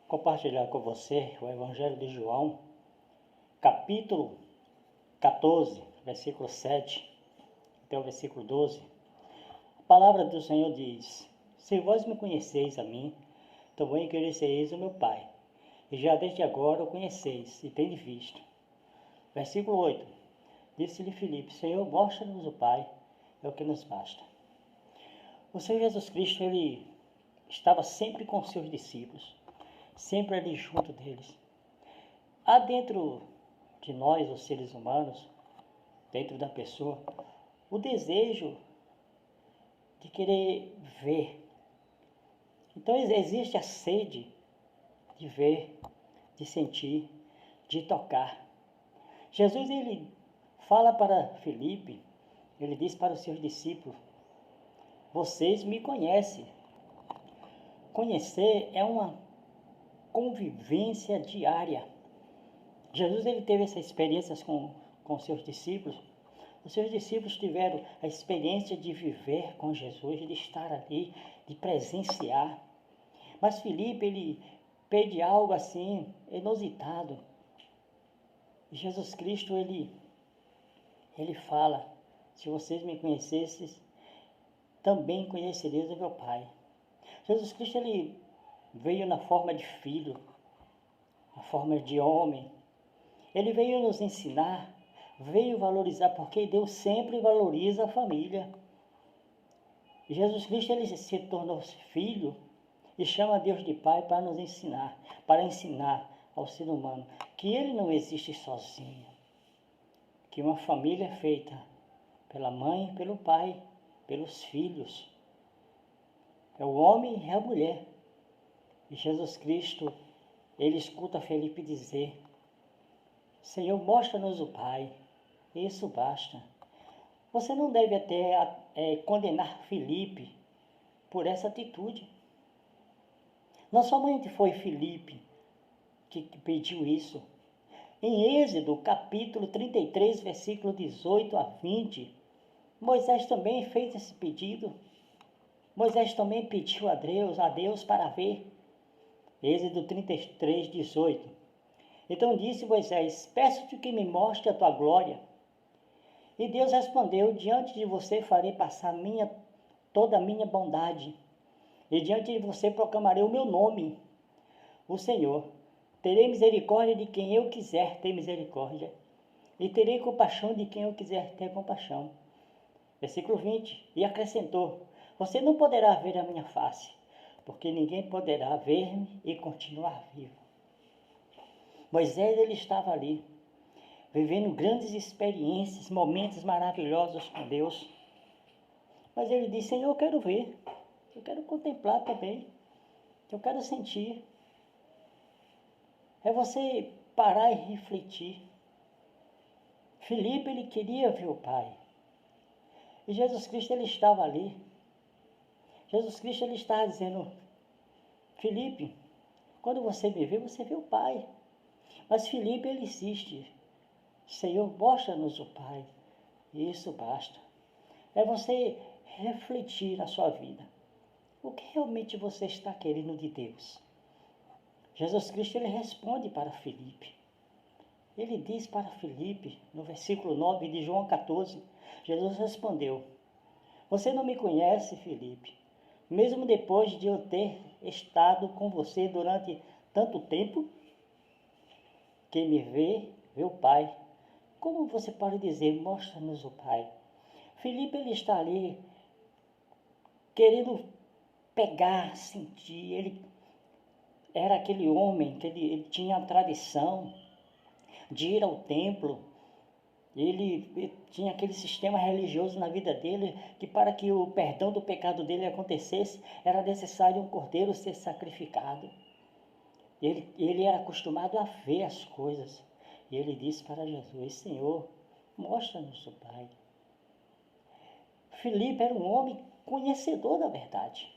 compartilhar com você o Evangelho de João, capítulo 14, versículo 7 até o versículo 12. A palavra do Senhor diz: Se vós me conheceis a mim, também conhecereis o meu Pai, e já desde agora o conheceis e tendes visto. Versículo 8. Disse-lhe Filipe: Senhor, mostra-nos o Pai, é o que nos basta. O Senhor Jesus Cristo, ele estava sempre com os seus discípulos, sempre ali junto deles. Há dentro de nós, os seres humanos, dentro da pessoa, o desejo de querer ver. Então existe a sede de ver, de sentir, de tocar. Jesus, ele fala para Filipe, ele diz para os seus discípulos: vocês me conhecem. Conhecer é uma convivência diária. Jesus, ele teve essa experiência com seus discípulos. Os seus discípulos tiveram a experiência de viver com Jesus, de estar ali, de presenciar. Mas Filipe, ele pede algo assim, inusitado. Jesus Cristo, ele fala: se vocês me conhecessem, também conheceriam o meu Pai. Jesus Cristo, ele veio na forma de filho, na forma de homem. Ele veio nos ensinar, veio valorizar, porque Deus sempre valoriza a família. Jesus Cristo, ele se tornou filho e chama Deus de Pai para nos ensinar, para ensinar ao ser humano que ele não existe sozinho, que uma família é feita pela mãe, pelo pai, pelos filhos. É o homem e a mulher. E Jesus Cristo, ele escuta Filipe dizer: Senhor, mostra-nos o Pai. Isso basta. Você não deve até condenar Filipe por essa atitude. Não somente foi Filipe que pediu isso. Em Êxodo, capítulo 33, versículo 18 a 20, Moisés também fez esse pedido. Moisés também pediu a Deus para ver. Êxodo 33, 18. Então disse Moisés: peço-te que me mostre a tua glória. E Deus respondeu: diante de você farei passar toda a minha bondade, e diante de você proclamarei o meu nome, o Senhor. Terei misericórdia de quem eu quiser ter misericórdia, e terei compaixão de quem eu quiser ter compaixão. Versículo 20. E acrescentou: você não poderá ver a minha face, porque ninguém poderá ver-me e continuar vivo. Moisés, ele estava ali, vivendo grandes experiências, momentos maravilhosos com Deus. Mas ele disse: Senhor, eu quero ver, eu quero contemplar também, eu quero sentir. É você parar e refletir. Filipe, ele queria ver o Pai. E Jesus Cristo, ele estava ali. Jesus Cristo, ele estava dizendo: Filipe, quando você me vê, você vê o Pai. Mas Filipe, ele insiste: Senhor, mostra-nos o Pai. E isso basta. É você refletir na sua vida. O que realmente você está querendo de Deus? Jesus Cristo, ele responde para Filipe. Ele diz para Filipe, no versículo 9 de João 14, Jesus respondeu: você não me conhece, Filipe, mesmo depois de eu ter estado com você durante tanto tempo? Quem me vê, vê o Pai. Como você pode dizer: mostra-nos o Pai? Filipe, ele está ali querendo pegar, sentir. Ele era aquele homem que ele tinha a tradição de ir ao templo. Ele tinha aquele sistema religioso na vida dele, que para que o perdão do pecado dele acontecesse, era necessário um cordeiro ser sacrificado. Ele era acostumado a ver as coisas. E ele disse para Jesus: Senhor, mostra-nos o Pai. Filipe era um homem conhecedor da verdade.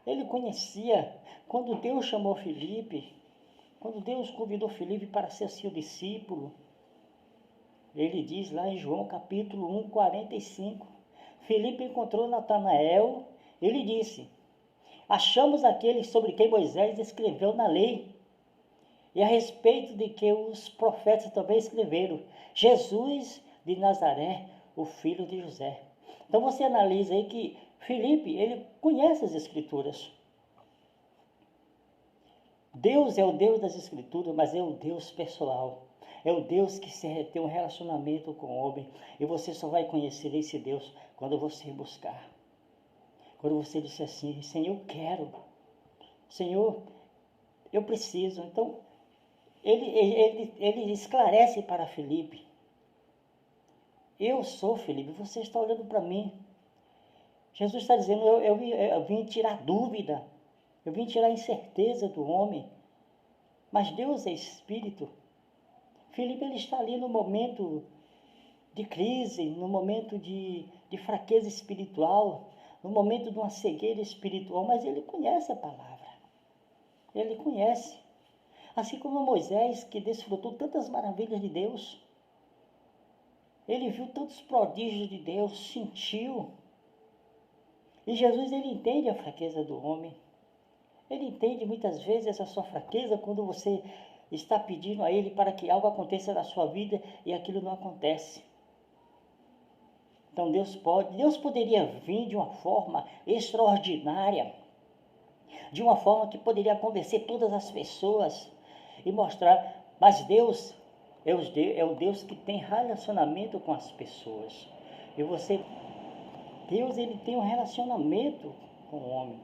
Ele conhecia, quando Deus chamou Filipe, quando Deus convidou Filipe para ser seu discípulo, ele diz lá em João capítulo 1, 45, Filipe encontrou Natanael, ele disse: achamos aquele sobre quem Moisés escreveu na lei, e a respeito de que os profetas também escreveram, Jesus de Nazaré, o filho de José. Então você analisa aí que Filipe, ele conhece as Escrituras. Deus é o Deus das Escrituras, mas é o Deus pessoal. É o Deus que tem um relacionamento com o homem. E você só vai conhecer esse Deus quando você buscar. Quando você disser assim, Senhor, eu quero. Senhor, eu preciso. Então, ele esclarece para Filipe. Eu sou Filipe, você está olhando para mim. Jesus está dizendo, eu vim tirar dúvida. Eu vim tirar a incerteza do homem. Mas Deus é Espírito. Filipe, ele está ali no momento de crise, no momento de fraqueza espiritual, no momento de uma cegueira espiritual, mas ele conhece a palavra. Ele conhece. Assim como Moisés, que desfrutou tantas maravilhas de Deus. Ele viu tantos prodígios de Deus, sentiu. E Jesus, ele entende a fraqueza do homem. Ele entende muitas vezes essa sua fraqueza quando você está pedindo a Ele para que algo aconteça na sua vida e aquilo não acontece. Então Deus poderia vir de uma forma extraordinária, de uma forma que poderia convencer todas as pessoas e mostrar, mas Deus é o Deus que tem relacionamento com as pessoas. E Deus, ele tem um relacionamento com o homem.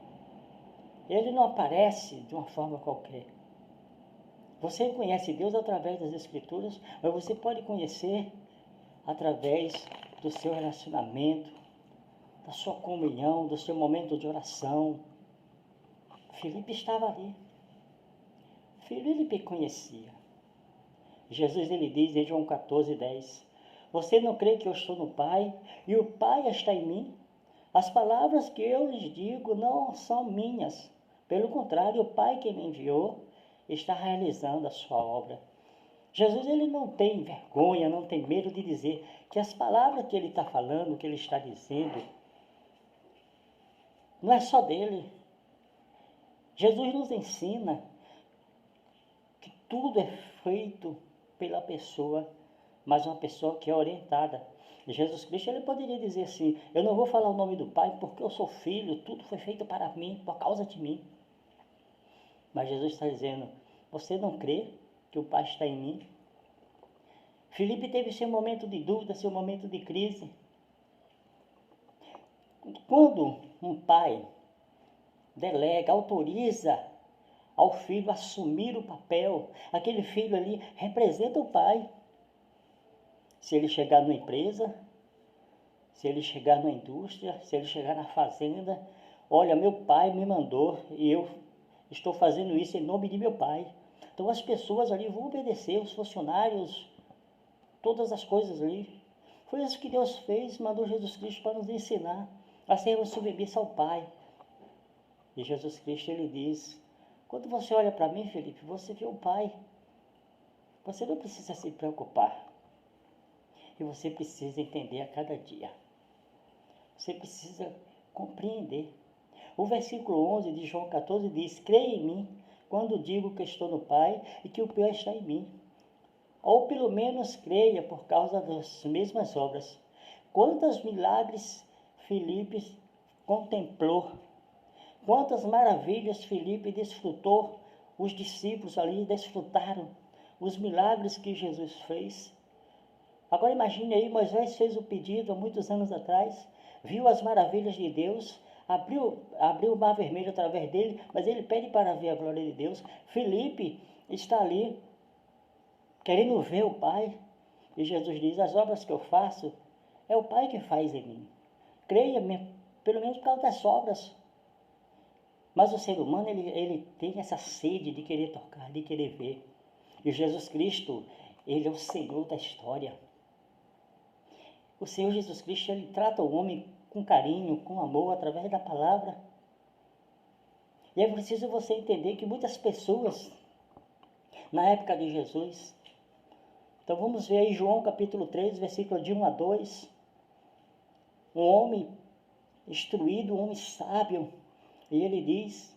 Ele não aparece de uma forma qualquer. Você conhece Deus através das Escrituras, mas você pode conhecer através do seu relacionamento, da sua comunhão, do seu momento de oração. Filipe estava ali. Filipe conhecia. Jesus, ele diz em João 14:10, você não crê que eu estou no Pai e o Pai está em mim? As palavras que eu lhes digo não são minhas. Pelo contrário, o Pai que me enviou está realizando a sua obra. Jesus, ele não tem vergonha, não tem medo de dizer que as palavras que ele está falando, que ele está dizendo, não é só dele. Jesus nos ensina que tudo é feito pela pessoa, mas uma pessoa que é orientada. Jesus Cristo, ele poderia dizer assim, eu não vou falar o nome do Pai porque eu sou filho, tudo foi feito para mim, por causa de mim. Mas Jesus está dizendo, você não crê que o Pai está em mim? Filipe teve seu momento de dúvida, seu momento de crise. Quando um pai delega, autoriza ao filho assumir o papel, aquele filho ali representa o pai. Se ele chegar numa empresa, se ele chegar numa indústria, se ele chegar na fazenda, olha, meu pai me mandou e eu estou fazendo isso em nome de meu pai. Então as pessoas ali vão obedecer, os funcionários, todas as coisas ali. Foi isso que Deus fez, mandou Jesus Cristo para nos ensinar a sermos submissos ao Pai. E Jesus Cristo, ele diz, quando você olha para mim, Felipe, você vê o Pai. Você não precisa se preocupar. E você precisa entender a cada dia. Você precisa compreender. O versículo 11 de João 14 diz, creia em mim, quando digo que estou no Pai e que o Pai está em mim. Ou pelo menos creia por causa das mesmas obras. Quantos milagres Filipe contemplou, quantas maravilhas Filipe desfrutou, os discípulos ali desfrutaram os milagres que Jesus fez. Agora imagine aí, Moisés fez o pedido há muitos anos atrás, viu as maravilhas de Deus, abriu o mar vermelho através dele, mas ele pede para ver a glória de Deus. Filipe está ali, querendo ver o Pai, e Jesus diz, as obras que eu faço, é o Pai que faz em mim. Creia, pelo menos por causa das obras. Mas o ser humano, ele tem essa sede de querer tocar, de querer ver. E Jesus Cristo, ele é o Senhor da história. O Senhor Jesus Cristo, ele trata o homem com carinho, com amor, através da palavra. E é preciso você entender que muitas pessoas, na época de Jesus, então vamos ver aí João capítulo 3, versículo de 1 a 2. Um homem instruído, um homem sábio, E ele diz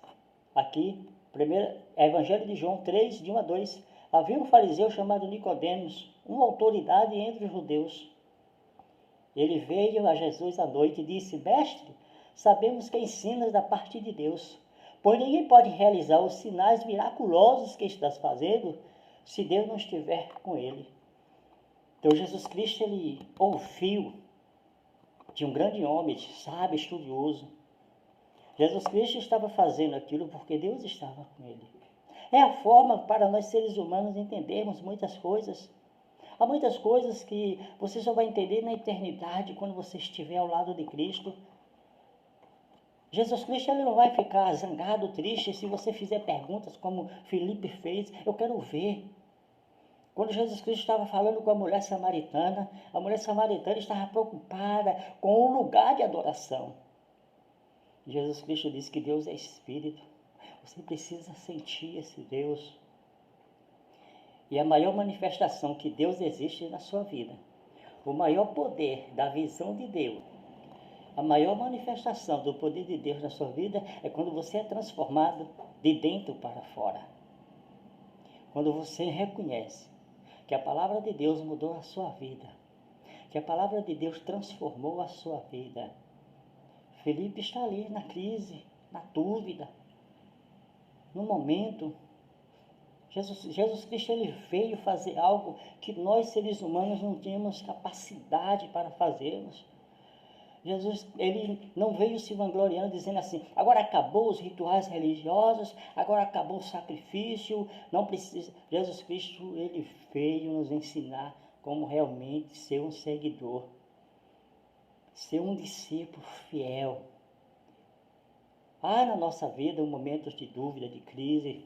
aqui, primeiro, Evangelho de João 3, de 1 a 2, havia um fariseu chamado Nicodemos, uma autoridade entre os judeus. Ele veio a Jesus à noite e disse: Mestre, sabemos que ensinas da parte de Deus, pois ninguém pode realizar os sinais miraculosos que estás fazendo se Deus não estiver com ele. Então Jesus Cristo, ele ouviu de um grande homem, sábio, estudioso. Jesus Cristo estava fazendo aquilo porque Deus estava com ele. É a forma para nós seres humanos entendermos muitas coisas. Há muitas coisas que você só vai entender na eternidade, quando você estiver ao lado de Cristo. Jesus Cristo, ele não vai ficar zangado, triste, se você fizer perguntas como Filipe fez. Eu quero ver. Quando Jesus Cristo estava falando com a mulher samaritana estava preocupada com o lugar de adoração. Jesus Cristo disse que Deus é Espírito. Você precisa sentir esse Deus. E a maior manifestação que Deus existe na sua vida, o maior poder da visão de Deus, a maior manifestação do poder de Deus na sua vida é quando você é transformado de dentro para fora. Quando você reconhece que a palavra de Deus mudou a sua vida, que a palavra de Deus transformou a sua vida. Felipe está ali na crise, na dúvida, no momento. Jesus Cristo, ele veio fazer algo que nós seres humanos não tínhamos capacidade para fazermos. Jesus, ele não veio se vangloriando, dizendo assim: agora acabou os rituais religiosos, agora acabou o sacrifício, não precisa. Jesus Cristo, ele veio nos ensinar como realmente ser um seguidor, ser um discípulo fiel. Há na nossa vida momentos de dúvida, de crise,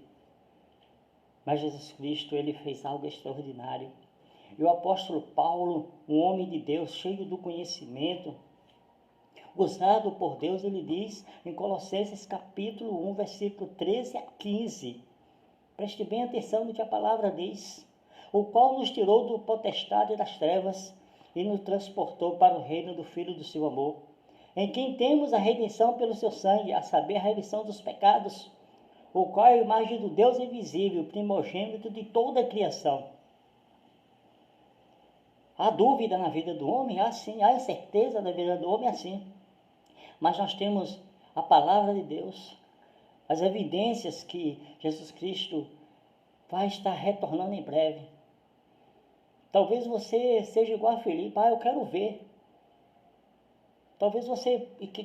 mas Jesus Cristo, ele fez algo extraordinário. E o apóstolo Paulo, um homem de Deus, cheio do conhecimento, usado por Deus, ele diz em Colossenses capítulo 1, versículo 13 a 15. Preste bem atenção no que a palavra diz. O qual nos tirou do potestade das trevas e nos transportou para o reino do Filho do seu amor, em quem temos a redenção pelo seu sangue, a saber, a remissão dos pecados, o qual é a imagem do Deus invisível, primogênito de toda a criação. Há dúvida na vida do homem? Há sim. Há incerteza na vida do homem? Assim. Mas nós temos a palavra de Deus, as evidências que Jesus Cristo vai estar retornando em breve. Talvez você seja igual a Filipe: eu quero ver. Talvez você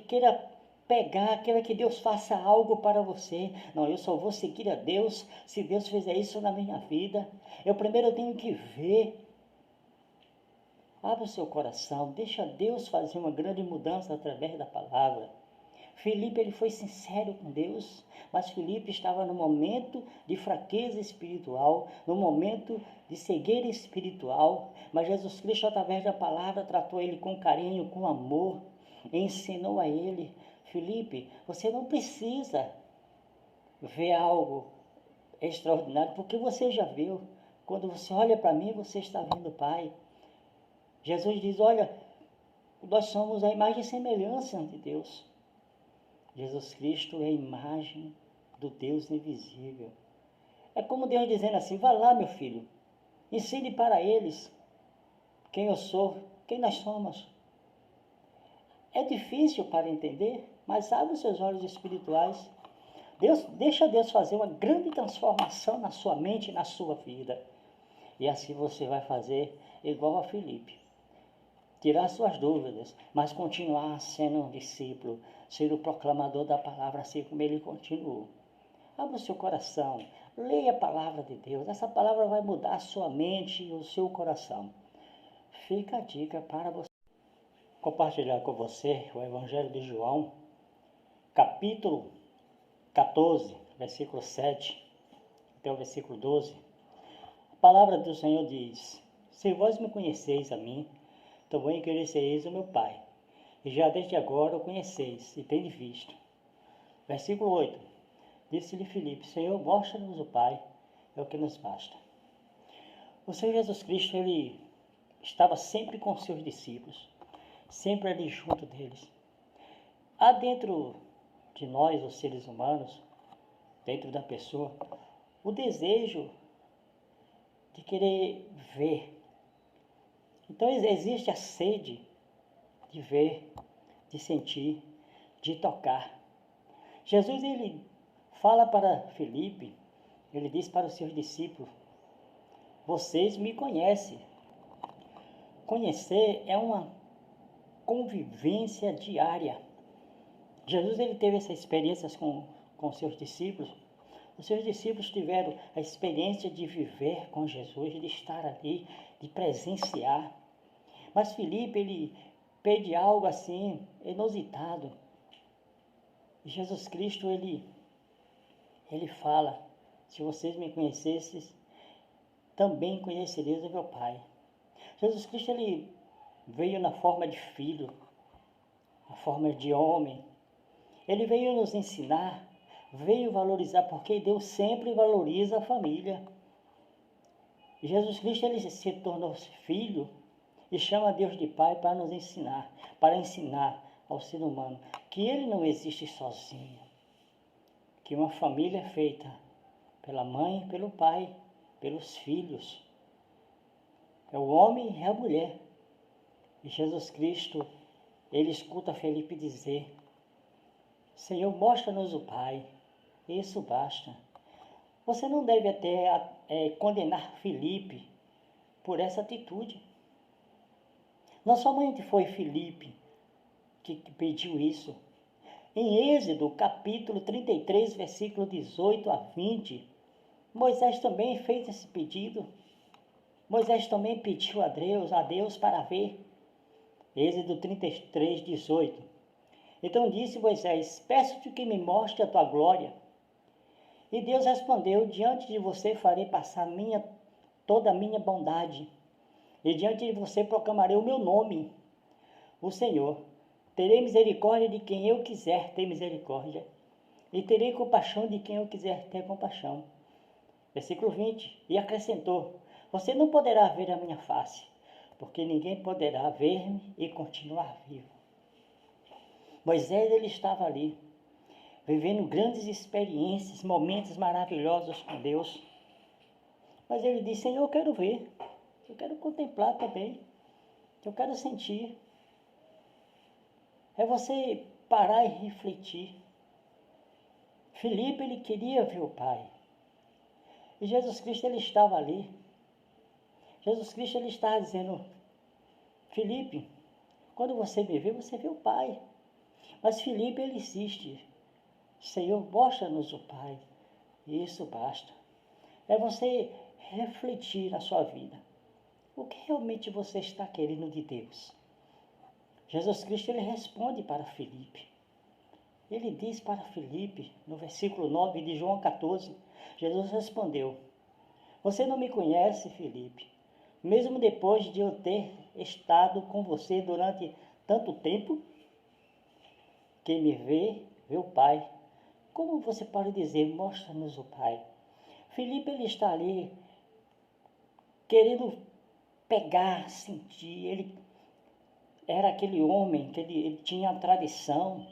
queira queira que Deus faça algo para você. Não, eu só vou seguir a Deus se Deus fizer isso na minha vida. Eu primeiro tenho que ver. Abra o seu coração, deixa Deus fazer uma grande mudança através da palavra. Filipe, ele foi sincero com Deus, mas Filipe estava no momento de fraqueza espiritual, no momento de cegueira espiritual, mas Jesus Cristo, através da palavra, tratou ele com carinho, com amor, e ensinou a ele: Filipe, você não precisa ver algo extraordinário, porque você já viu. Quando você olha para mim, você está vendo o Pai. Jesus diz: olha, nós somos a imagem e semelhança de Deus. Jesus Cristo é a imagem do Deus invisível. É como Deus dizendo assim: vá lá, meu filho, ensine para eles quem eu sou, quem nós somos. É difícil para entender, mas abre os seus olhos espirituais. Deixa Deus fazer uma grande transformação na sua mente e na sua vida. E assim você vai fazer igual a Filipe. Tirar suas dúvidas, mas continuar sendo um discípulo, ser o proclamador da palavra, assim como ele continuou. Abra o seu coração, leia a palavra de Deus. Essa palavra vai mudar a sua mente e o seu coração. Fica a dica para você. Compartilhar com você o Evangelho de João, capítulo 14, versículo 7 até o versículo 12. A palavra do Senhor diz: se vós me conheceis a mim, também conhecereis o meu Pai, e já desde agora o conheceis e tendes visto. Versículo 8. Disse-lhe Filipe: Senhor, mostra-nos o Pai, é o que nos basta. O Senhor Jesus Cristo, ele estava sempre com seus discípulos, sempre ali junto deles. Há dentro de nós, os seres humanos, dentro da pessoa, o desejo de querer ver. Então existe a sede de ver, de sentir, de tocar. Jesus, ele fala para Filipe, ele diz para os seus discípulos: vocês me conhecem. Conhecer é uma convivência diária. Jesus, ele teve essa experiência com seus discípulos. Os seus discípulos tiveram a experiência de viver com Jesus, de estar ali, de presenciar. Mas Filipe, ele pede algo assim, inusitado. Jesus Cristo, ele fala: se vocês me conhecessem, também conheceriam o meu Pai. Jesus Cristo, ele veio na forma de filho, na forma de homem. Ele veio nos ensinar, veio valorizar, porque Deus sempre valoriza a família. Jesus Cristo, ele se tornou filho e chama Deus de Pai para nos ensinar, para ensinar ao ser humano que ele não existe sozinho, que uma família é feita pela mãe, pelo pai, pelos filhos. É o homem e a mulher. E Jesus Cristo, ele escuta Felipe dizer: Senhor, mostra-nos o Pai. Isso basta. Você não deve até condenar Felipe por essa atitude. Não somente foi Felipe que pediu isso. Em Êxodo, capítulo 33, versículo 18 a 20, Moisés também fez esse pedido. Moisés também pediu a Deus para ver. Êxodo 33, 18. Então disse Moisés: peço-te que me mostre a tua glória. E Deus respondeu: diante de você farei passar toda a minha bondade, e diante de você proclamarei o meu nome, o Senhor. Terei misericórdia de quem eu quiser ter misericórdia, e terei compaixão de quem eu quiser ter compaixão. Versículo 20. E acrescentou: você não poderá ver a minha face, porque ninguém poderá ver-me e continuar vivo. Moisés, ele estava ali, vivendo grandes experiências, momentos maravilhosos com Deus. Mas ele disse: Senhor, eu quero ver, eu quero contemplar também, eu quero sentir. É você parar e refletir. Filipe, ele queria ver o Pai. E Jesus Cristo, ele estava ali. Jesus Cristo, ele estava dizendo: Filipe, quando você me vê, você vê o Pai. Mas Filipe, ele insiste: Senhor, mostra-nos o Pai. E isso basta. É você refletir na sua vida. O que realmente você está querendo de Deus? Jesus Cristo, ele responde para Filipe. Ele diz para Filipe, no versículo 9 de João 14, Jesus respondeu: você não me conhece, Filipe, mesmo depois de eu ter estado com você durante tanto tempo? Quem me vê, vê o Pai. Como você pode dizer: mostra-nos o Pai? Filipe, ele está ali querendo pegar, sentir. Ele era aquele homem que ele tinha a tradição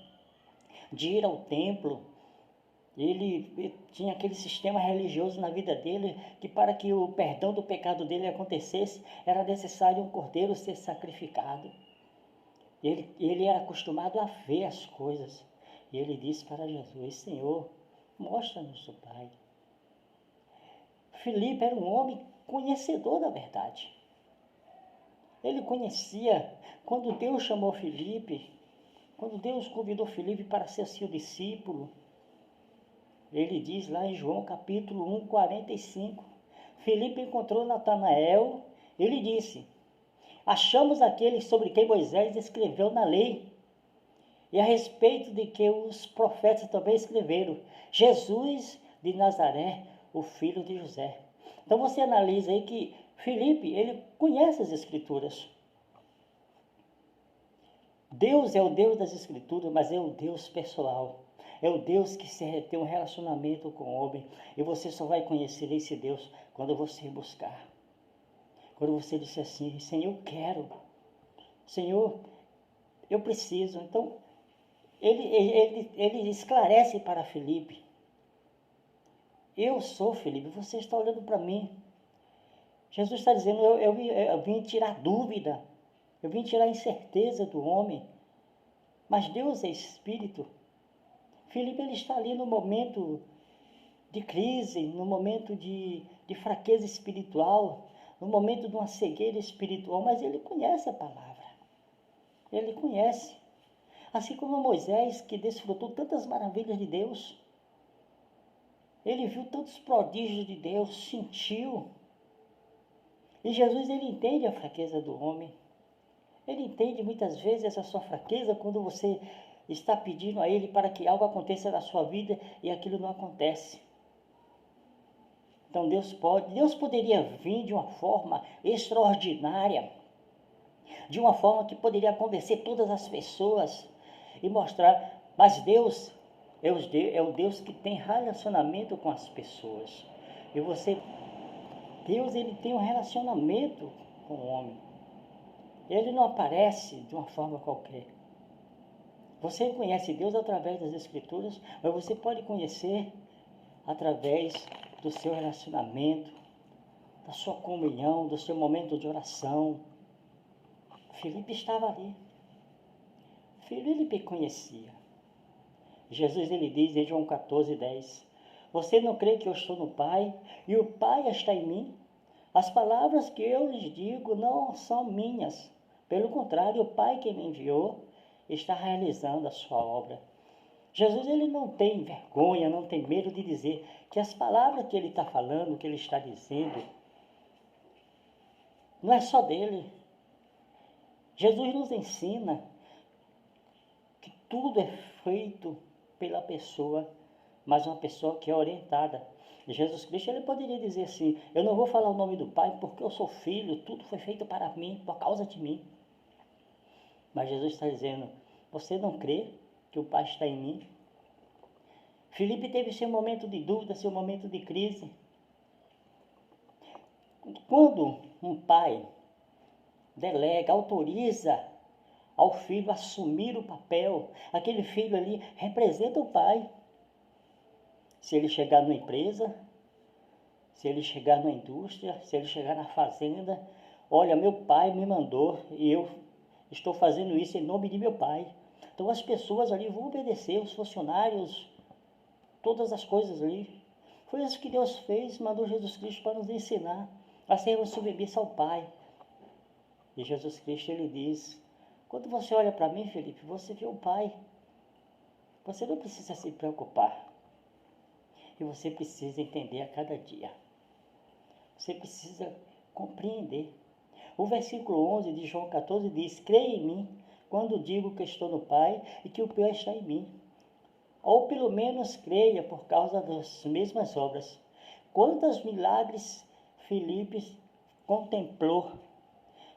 de ir ao templo. Ele tinha aquele sistema religioso na vida dele, que para que o perdão do pecado dele acontecesse, era necessário um cordeiro ser sacrificado. Ele era acostumado a ver as coisas. E ele disse para Jesus: Senhor, mostra-nos o Pai. Filipe era um homem conhecedor da verdade. Ele conhecia, quando Deus chamou Filipe, quando Deus convidou Filipe para ser seu discípulo, ele diz lá em João capítulo 1, 45, Filipe encontrou Natanael, ele disse: achamos aquele sobre quem Moisés escreveu na lei, e a respeito de que os profetas também escreveram, Jesus de Nazaré, o filho de José. Então você analisa aí que Filipe, ele conhece as Escrituras. Deus é o Deus das Escrituras, mas é o Deus pessoal. É o Deus que tem um relacionamento com o homem. E você só vai conhecer esse Deus quando você buscar. Quando você disser assim: Senhor, eu quero. Senhor, eu preciso. Então, ele esclarece para Filipe: eu sou Filipe, você está olhando para mim. Jesus está dizendo: eu vim tirar dúvida, eu vim tirar a incerteza do homem, mas Deus é Espírito. Filipe, ele está ali no momento de crise, no momento de fraqueza espiritual, no momento de uma cegueira espiritual, mas ele conhece a palavra, ele conhece. Assim como Moisés, que desfrutou tantas maravilhas de Deus, ele viu tantos prodígios de Deus, sentiu. E Jesus, ele entende a fraqueza do homem. Ele entende muitas vezes essa sua fraqueza quando você está pedindo a Ele para que algo aconteça na sua vida e aquilo não acontece. Então Deus poderia vir de uma forma extraordinária, de uma forma que poderia convencer todas as pessoas e mostrar, mas Deus é o Deus que tem relacionamento com as pessoas. E Deus, ele tem um relacionamento com o homem. Ele não aparece de uma forma qualquer. Você conhece Deus através das Escrituras, mas você pode conhecer através do seu relacionamento, da sua comunhão, do seu momento de oração. Filipe estava ali. Filipe conhecia. Jesus, ele diz em João 14:10, você não crê que eu estou no Pai e o Pai está em mim? As palavras que eu lhes digo não são minhas. Pelo contrário, o Pai que me enviou está realizando a sua obra. Jesus, ele não tem vergonha, não tem medo de dizer que as palavras que ele está falando, que ele está dizendo, não é só dele. Jesus nos ensina que tudo é feito pela pessoa, mas uma pessoa que é orientada. E Jesus Cristo, ele poderia dizer assim, eu não vou falar o nome do Pai porque eu sou filho, tudo foi feito para mim, por causa de mim. Mas Jesus está dizendo, você não crê que o Pai está em mim? Filipe teve seu momento de dúvida, seu momento de crise. Quando um pai delega, autoriza ao filho assumir o papel, aquele filho ali representa o pai. Se ele chegar numa empresa, se ele chegar numa indústria, se ele chegar na fazenda, olha, meu pai me mandou e eu estou fazendo isso em nome de meu pai. Então as pessoas ali vão obedecer, os funcionários, todas as coisas ali. Foi isso que Deus fez, mandou Jesus Cristo para nos ensinar a sermos submissos ao Pai. E Jesus Cristo, ele diz, quando você olha para mim, Felipe, você vê o Pai. Você não precisa se preocupar. E você precisa entender a cada dia. Você precisa compreender. O versículo 11 de João 14 diz, creia em mim, quando digo que estou no Pai e que o Pai está em mim. Ou pelo menos creia por causa das mesmas obras. Quantos milagres Filipe contemplou,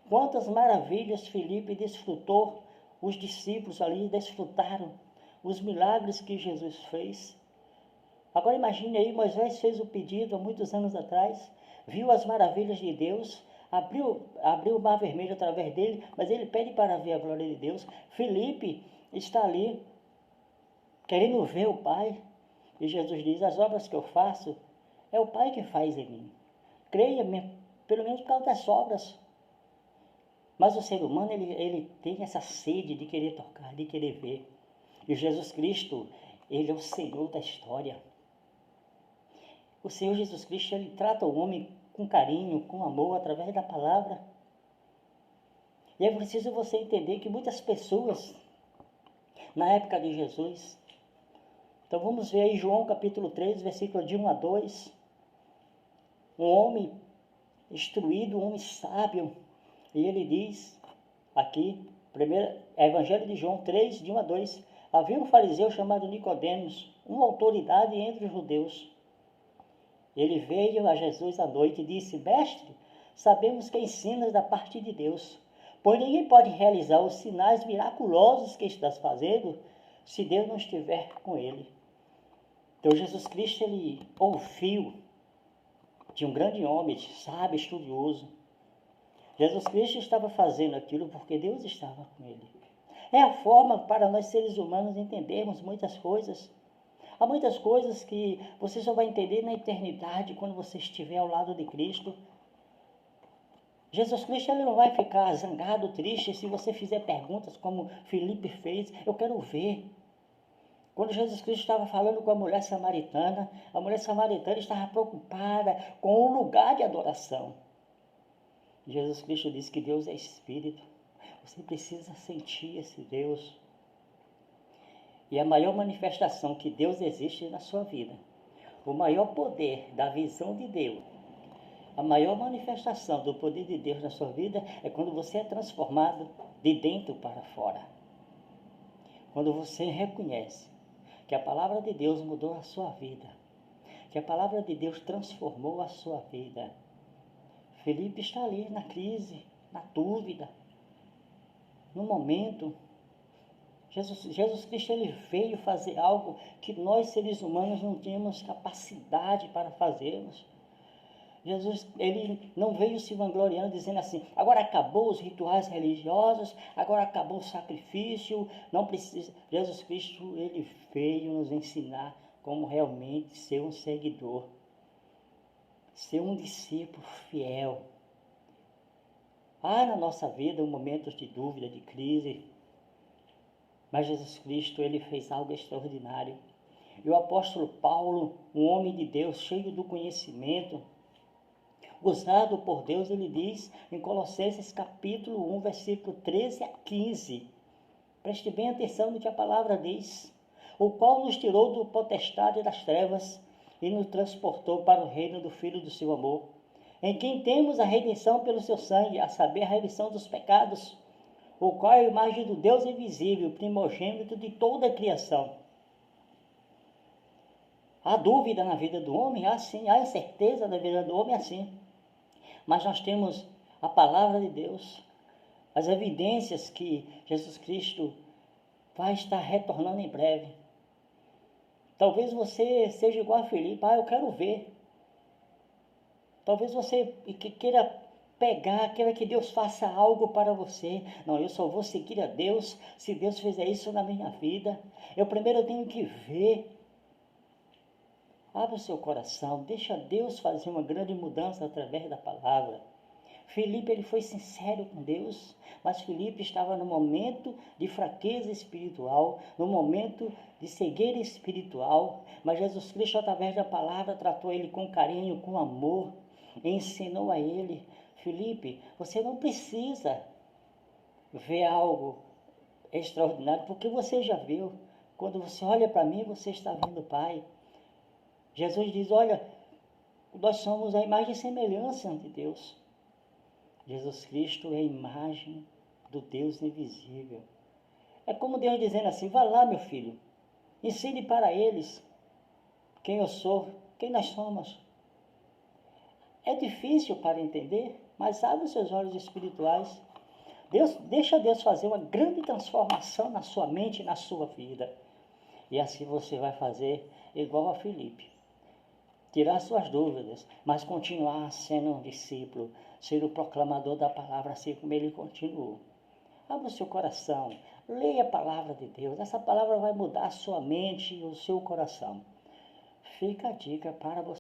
quantas maravilhas Filipe desfrutou, os discípulos ali desfrutaram os milagres que Jesus fez. Agora imagine aí, Moisés fez o pedido há muitos anos atrás, viu as maravilhas de Deus, abriu o mar vermelho através dele, mas ele pede para ver a glória de Deus. Filipe está ali, querendo ver o Pai, e Jesus diz, as obras que eu faço, é o Pai que faz em mim. Creia, pelo menos por causa das obras. Mas o ser humano, ele tem essa sede de querer tocar, de querer ver. E Jesus Cristo, ele é o Senhor da história. O Senhor Jesus Cristo, ele trata o homem com carinho, com amor, através da palavra. E é preciso você entender que muitas pessoas, na época de Jesus, então vamos ver aí João capítulo 3, versículo de 1 a 2, um homem instruído, um homem sábio, e ele diz aqui, primeiro, Evangelho de João 3, de 1 a 2, havia um fariseu chamado Nicodemos, uma autoridade entre os judeus. Ele veio a Jesus à noite e disse, mestre, sabemos que ensinas da parte de Deus, pois ninguém pode realizar os sinais miraculosos que estás fazendo, se Deus não estiver com ele. Então Jesus Cristo, ele ouviu de um grande homem, sábio, estudioso. Jesus Cristo estava fazendo aquilo porque Deus estava com ele. É a forma para nós seres humanos entendermos muitas coisas. Há muitas coisas que você só vai entender na eternidade, quando você estiver ao lado de Cristo. Jesus Cristo, ele não vai ficar zangado, triste, se você fizer perguntas como Filipe fez. Eu quero ver. Quando Jesus Cristo estava falando com a mulher samaritana estava preocupada com o lugar de adoração. Jesus Cristo disse que Deus é Espírito. Você precisa sentir esse Deus. E a maior manifestação que Deus existe na sua vida, o maior poder da visão de Deus, a maior manifestação do poder de Deus na sua vida é quando você é transformado de dentro para fora. Quando você reconhece que a palavra de Deus mudou a sua vida, que a palavra de Deus transformou a sua vida. Felipe está ali na crise, na dúvida, no momento. Jesus Cristo, ele veio fazer algo que nós seres humanos não tínhamos capacidade para fazermos. Jesus, ele não veio se vangloriando, dizendo assim, agora acabou os rituais religiosos, agora acabou o sacrifício, não precisa. Jesus Cristo, ele veio nos ensinar como realmente ser um seguidor, ser um discípulo fiel. Há na nossa vida momentos de dúvida, de crise, mas Jesus Cristo, ele fez algo extraordinário. E o apóstolo Paulo, um homem de Deus, cheio do conhecimento, usado por Deus, ele diz em Colossenses capítulo 1, versículo 13 a 15. Preste bem atenção no que a palavra diz. O qual nos tirou do potestade das trevas e nos transportou para o reino do Filho do seu amor, em quem temos a redenção pelo seu sangue, a saber, a remissão dos pecados, o qual é a imagem do Deus invisível, primogênito de toda a criação. Há dúvida na vida do homem? Há sim. Há incerteza na vida do homem? Assim. Mas nós temos a palavra de Deus, as evidências que Jesus Cristo vai estar retornando em breve. Talvez você seja igual a Filipe, eu quero ver. Talvez você queira pegar, queira que Deus faça algo para você. Não, eu só vou seguir a Deus se Deus fizer isso na minha vida. Eu primeiro tenho que ver. Abra o seu coração, deixa Deus fazer uma grande mudança através da palavra. Filipe, ele foi sincero com Deus, mas Filipe estava no momento de fraqueza espiritual, no momento de cegueira espiritual, mas Jesus Cristo, através da palavra, tratou ele com carinho, com amor, e ensinou a ele, Filipe, você não precisa ver algo extraordinário, porque você já viu. Quando você olha para mim, você está vendo o Pai. Jesus diz, olha, nós somos a imagem e semelhança de Deus. Jesus Cristo é a imagem do Deus invisível. É como Deus dizendo assim, vá lá, meu filho, ensine para eles quem eu sou, quem nós somos. É difícil para entender, mas abre os seus olhos espirituais. Deixa Deus fazer uma grande transformação na sua mente e na sua vida. E assim você vai fazer igual a Filipe. Tirar suas dúvidas, mas continuar sendo um discípulo, ser o proclamador da palavra, assim como ele continuou. Abra o seu coração, leia a palavra de Deus. Essa palavra vai mudar a sua mente e o seu coração. Fica a dica para você.